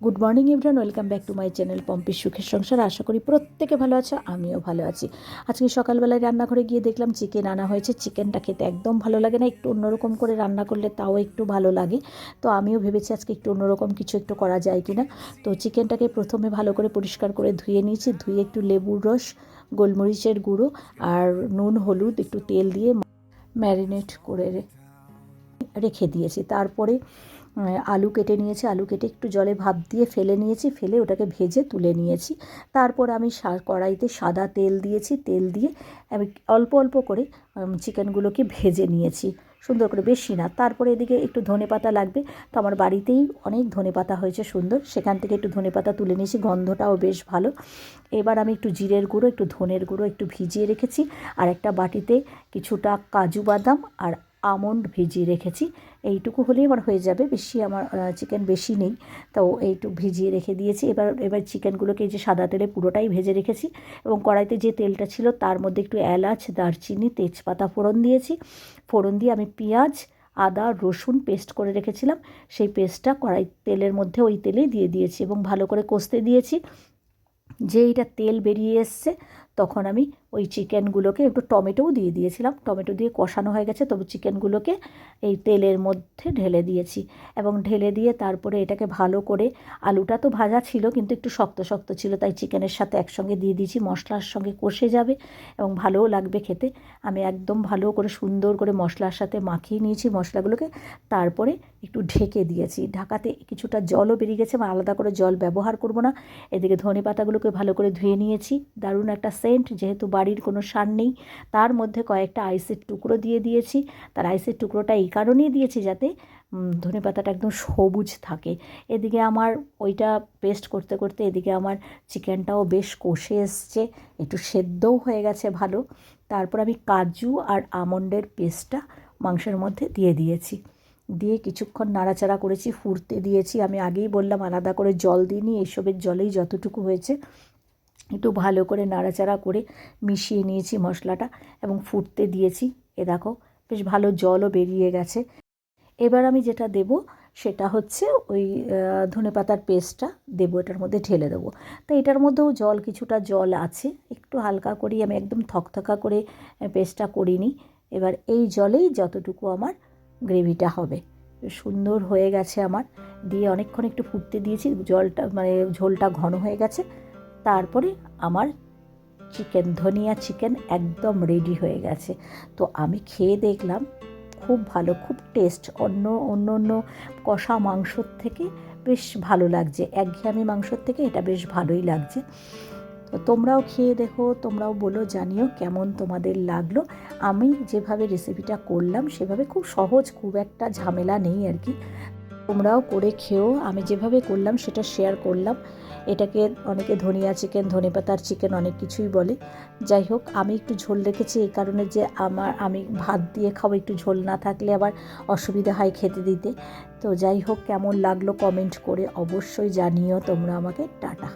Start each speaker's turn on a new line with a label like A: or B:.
A: Good morning everyone, welcome back to my channel পম্পির সুখের সংসার। আশা করি প্রত্যেকে ভালো আছো, আমিও ভালো আছি। আজকে সকালবেলায় রান্নাঘরে গিয়ে দেখলাম চিকেন আনা হয়েছে। চিকেনটা খেতে একদম ভালো লাগে না, একটু অন্যরকম করে রান্না করলে তাও একটু ভালো লাগে। তো আমিও ভেবেছি আজকে একটু অন্যরকম কিছু একটু করা যায় কি না। তো চিকেনটাকে প্রথমে ভালো করে পরিষ্কার করে ধুয়ে নিয়েছি। ধুয়ে একটু লেবুর রস, গোলমরিচের গুঁড়ো আর নুন হলুদ একটু তেল দিয়ে ম্যারিনেট করে রেখে দিয়েছি। তারপরে আলু কেটে নিয়েছি, আলু কেটে একটু জলে ভাপ দিয়ে ফেলে নিয়েছি, ফেলে ওটাকে ভেজে তুলে নিয়েছি। তারপর আমি কড়াইতে সাদা তেল দিয়েছি, তেল দিয়ে আমি অল্প অল্প করে চিকেনগুলোকে ভেজে নিয়েছি সুন্দর করে, বেশি না। তারপরে এদিকে একটু ধনেপাতা লাগবে, তো আমার বাড়িতেই অনেক ধনেপাতা হয়েছে সুন্দর, সেখান থেকে একটু ধনেপাতা তুলে নিয়েছি, গন্ধটাও বেশ ভালো। এবার আমি একটু জিরের গুঁড়ো, একটু ধনের গুঁড়ো একটু ভিজিয়ে রেখেছি, আর একটা বাটিতে কিছুটা কাজু বাদাম আর আমন্ড ভিজিয়ে রেখেছি। এইটুকু হলেই আমার হয়ে যাবে, বেশি আমার চিকেন বেশি নেই, তো এইটুকু ভিজিয়ে রেখে দিয়েছি। এবার চিকেনগুলোকে এই যে সাদা তেলে পুরোটাই ভেজে রেখেছি, এবং কড়াইতে যে তেলটা ছিল তার মধ্যে একটু এলাচ, দারচিনি, তেজপাতা ফোড়ন দিয়েছি। ফোড়ন দিয়ে আমি পেঁয়াজ, আদা, রসুন পেস্ট করে রেখেছিলাম, সেই পেস্টটা কড়াই তেলের মধ্যে ওই তেলেই দিয়ে দিয়েছি এবং ভালো করে কষতে দিয়েছি। যেইটা তেল বেরিয়ে এসছে তখন আমি ওই চিকেনগুলোকে, একটু টমেটোও দিয়ে দিয়েছিলাম, টমেটো দিয়ে কষানো হয়ে গেছে, তবে চিকেনগুলোকে এই তেলের মধ্যে ঢেলে দিয়েছি। এবং ঢেলে দিয়ে তারপরে এটাকে ভালো করে, আলুটা তো ভাজা ছিল কিন্তু একটু শক্ত শক্ত ছিল, তাই চিকেনের সাথে একসঙ্গে দিয়ে দিয়েছি, মশলার সঙ্গে কষে যাবে এবং ভালোও লাগবে খেতে। আমি একদম ভালো করে সুন্দর করে মশলার সাথে মাখিয়ে নিয়েছি মশলাগুলোকে। তারপরে একটু ঢেকে দিয়েছি, ঢাকাতে কিছুটা জলও বেরিয়ে গেছে, আমি আলাদা করে জল ব্যবহার করব না। এদিকে ধনে পাতাগুলোকে ভালো করে ধুয়ে নিয়েছি, দারুণ একটা সেন্ট, যেহেতু বাড়ির কোনো সার নেই। তার মধ্যে কয়েকটা আইসের টুকরো দিয়ে দিয়েছি। তার আইসের টুকরোটা এই কারণেই দিয়েছি যাতে ধনে পাতাটা একদম সবুজ থাকে। এদিকে আমার ওইটা পেস্ট করতে করতে এদিকে আমার চিকেনটাও বেশ কষে এসছে, একটু সেদ্ধও হয়ে গেছে ভালো। তারপর আমি কাজু আর আমন্ডের পেস্টটা মাংসের মধ্যে দিয়ে দিয়েছি, দিয়ে কিছুক্ষণ নাড়াচাড়া করেছি, ফুটতে দিয়েছি। আমি আগেই বললাম আলাদা করে জল দিইনি, এইসবের জলেই যতটুকু হয়েছে। একটু ভালো করে নাড়াচাড়া করে মিশিয়ে নিয়েছি মশলাটা এবং ফুটতে দিয়েছি। এ দেখো বেশ ভালো জলও বেরিয়ে গেছে। এবার আমি যেটা দেব সেটা হচ্ছে ওই ধনেপাতার পেস্টটা দেবো, এটার মধ্যে ঢেলে দেবো। তো এটার মধ্যেও কিছুটা জল আছে, একটু হালকা করেই, আমি একদম থকথকা করে পেস্টটা করিনি। এবার এই জলেই যতটুকু আমার গ্রেভিটা হবে, সুন্দর হয়ে গেছে আমার। দিয়ে অনেকক্ষণ একটু ফুটতে দিয়েছি, জলটা মানে ঝোলটা ঘন হয়ে গেছে। তারপরে আমার ধনিয়া চিকেন একদম রেডি হয়ে গেছে। তো আমি খেয়ে দেখলাম খুব ভালো, খুব টেস্ট, অন্য কষা মাংসর থেকে বেশ ভালো লাগছে, একঘেয়েমি মাংসর থেকে এটা বেশ ভালোই লাগছে। তো তোমরাও খেয়ে দেখো, তোমরাও বলো, জানিও কেমন তোমাদের লাগলো। আমি যেভাবে রেসিপিটা করলাম সেভাবে খুব সহজ, খুব একটা ঝামেলা নেই আর কি। তোমরাও করে খেও, আমি যেভাবে করলাম সেটা শেয়ার করলাম। এটাকে অনেকে ধনিয়া চিকেন, ধনেপাতার চিকেন অনেক কিছুই বলে। যাই হোক, আমি একটু ঝোল রেখেছি এই কারণে যে আমি ভাত দিয়ে খাবো, একটু ঝোল না থাকলে আবার অসুবিধা হয় খেতে দিতে। তো যাই হোক, কেমন লাগলো কমেন্ট করে অবশ্যই জানিও তোমরা আমাকে। টাটা।